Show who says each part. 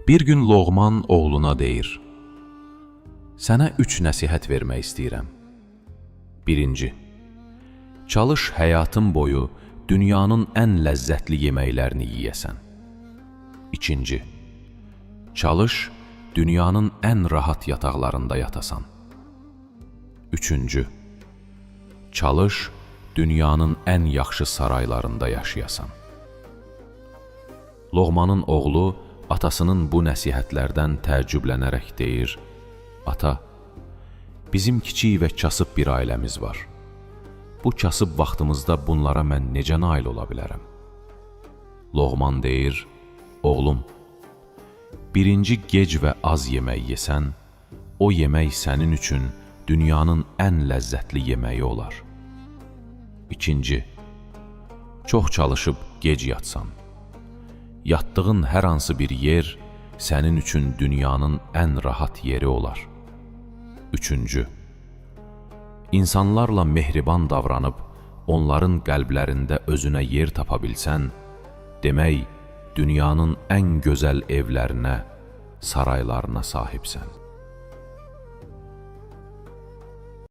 Speaker 1: Bir gün Loğman oğluna deyir: "Sənə 3 nəsihət vermək istəyirəm. Birinci, çalış həyatın boyu dünyanın ən ləzzətli yeməklərini yiyəsən. İkinci, çalış dünyanın ən rahat yataqlarında yatasan. Üçüncü, çalış dünyanın ən yaxşı saraylarında yaşayasan." Loğmanın oğlu atasının bu nəsihətlərdən təəccüblənərək deyir: "Ata, bizim kiçik və kasıb bir ailəmiz var. Bu kasıb vaxtımızda bunlara mən necə nail ola bilərəm?" Loğman deyir: "Oğlum, birinci gec və az yemək yesən, o yemək sənin üçün dünyanın ən ləzzətli yeməyi olar. İkinci, çox çalışıb gec yatsan, yatdığın hər hansı bir yer sənin üçün dünyanın ən rahat yeri olar. Üçüncü, insanlarla mehriban davranıb, onların qəlblərində özünə yer tapa bilsən, demək, dünyanın ən gözəl evlərinə, saraylarına sahibsən."